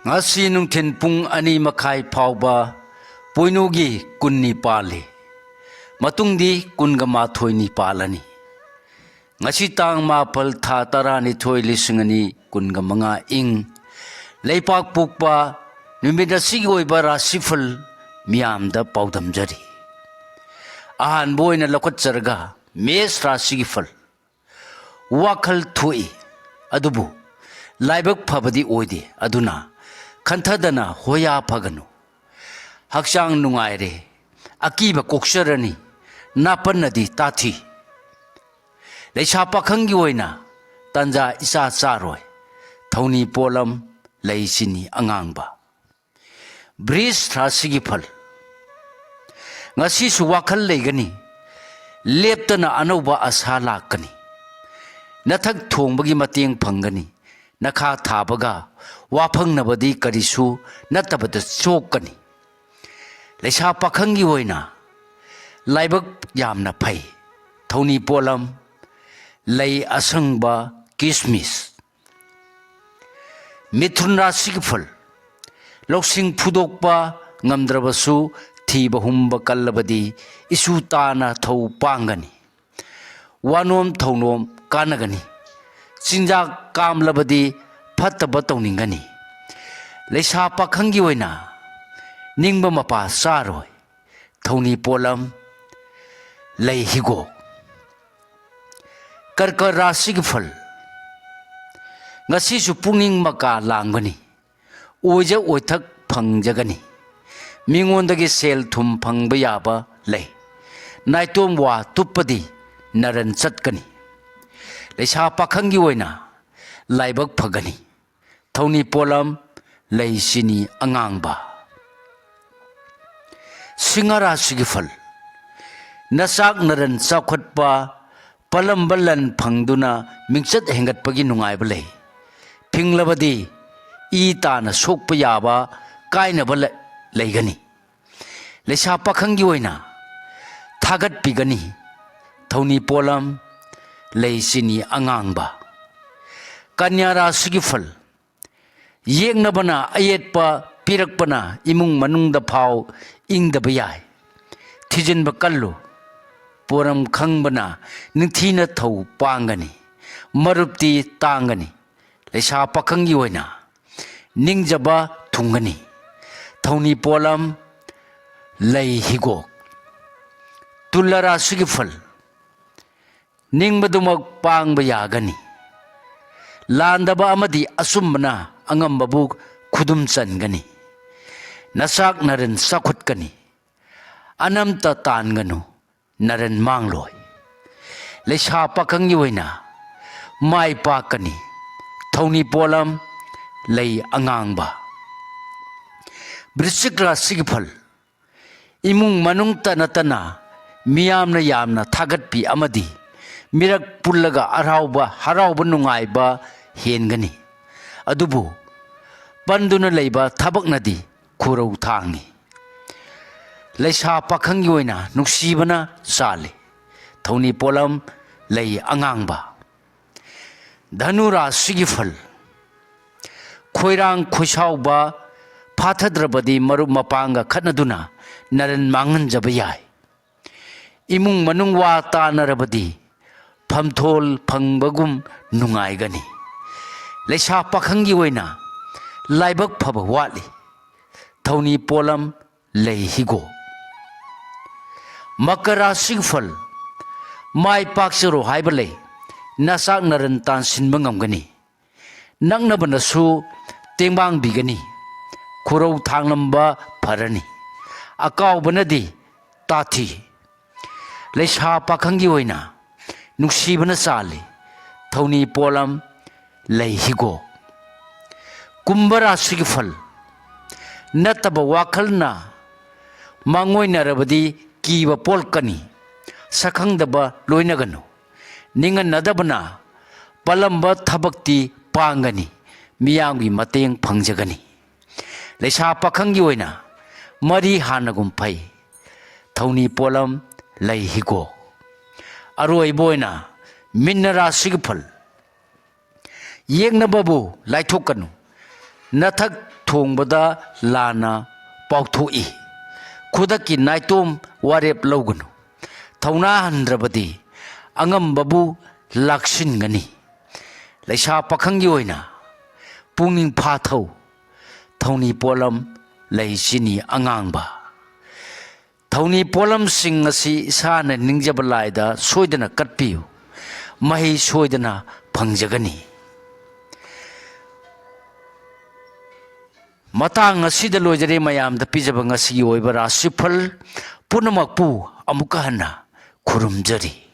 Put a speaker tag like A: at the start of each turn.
A: Ngasi nungtin pung ani makai pauba poinugi kunni pali matungdi kunga mathoi ni palani ngasi tang mapal tha tara ni thoi lisingani kunga manga ing leipak pukpa numida sigoi bara sifal miamda paudam jari ahan boina lokot charga mes rasigi fal wakal thui adubu laibak phabadi oide aduna Kanthadana hoya paganu Hakshang nungaire Akiba koksharani Napanadi tati Leisha pakhangi oina Tanja isa saroi Thoni polam Leisini angangba Bris rasigi phal Ngasi su wakal legani Leptana anauba asa lakani Nathak thongbagi mateng phangani Nakha thabaga Wapang nabadi karisu natabada chokani Leisha pakhangi oina Laibak yamna pai Thoni polam Lei asangba kismis Mithun rasigi phal Loksing phudokpa ngamdrabasu thiba humba kallabadi isu tana thau pangani Wanom thaunom kanagani Sinjak kamlabadi Fataba tauningani Leisha pakhangi oina Ningba mapa saroi Thoni polam Lei higo Karkar rasigi phal Ngasi su pungning maka langgani Oja oithak phangjagani Mingondagi sel thum phangba yaba lei Naitom wa tuppadi naran chatkani Leisha pakhangi oina Laibak phagani Thoni polam Leisini angangba Singara sigifal Nasak naran sakhatpa Palambalan phangduna Mingchat hengat pagi nungai balay Pinglabadi Ita na sokpa yaba Kaina bala laygani Leisha pakhangi oina Thagat pigani Thoni polam Leisini angangba Kanyara sigifal Yengnabana ayetpa pirakpana imung manungda phau ingdaba yai Thijinba kallu Poram khangbana ningthina thau pangani Marupti tangani Leisha pakhangi oina Ningjaba thungani Thoni polam Lei higok Tullara sigifal Ningbadumak pangba yagani Landaba amadi asumbana angambabu khudum changani Nasak naran sakhutkani Anamta tanganu naran mangloi Leisha pakhangi oina Mai pakani Thoni polam Lei angangba Brisikra sigifal Imung manungta natana Miyamna yamna thagatpi amadi Mirak pullaga harauba nungaiba Hengani Adubu Panduna leiba thabaknadi Khurau thangi Leisha pakhangi oina Nuksibana sali Thoni polam Lei angangba Dhanura sigifal Khoirang khusauba Phathadrabadi marup mapanga khatnaduna Naran manganjaba yai Imung manung wa tanarabadi Phamthol phangbagum nungaigani Leisha pakhangi oina Laibak phaba wali Thoni polam Lei higo Makara sigfal Mai paksaro haibalay Nasak naran tan sinbangamgani Nangnabana su Tengbang bigani Khurau thanglamba pharani Akaw banadi Tati Leisha pakhangi oina Nuksibana sali Thoni polam Lei higo Kumbara sigifal Nataba wakalna Mangoy narabadi Kiba polkani Sakhangdaba loinagano Ningan nadabana Palamba thabakti pangani Miyamgi mateng phangjagani Leisha pakhangi oina Mari hanagum pai Thoni polam Lei higo Aroi boina Minnara sigifal Yengnababu Laithokanu nathak thongbada lana pauthoi khudaki naitom warep logunu thauna handrabadi angambabu laksingani laisa pakhanggi oina pungning phathau thoni polam leisini angangba thoni polam sing asi sana ningjabalaida soidana katpiu mahi soidana phangjagani matang asida lojare mayam da pijaba ngasi oiba rasifal punamakpu amuka hana khurumjari.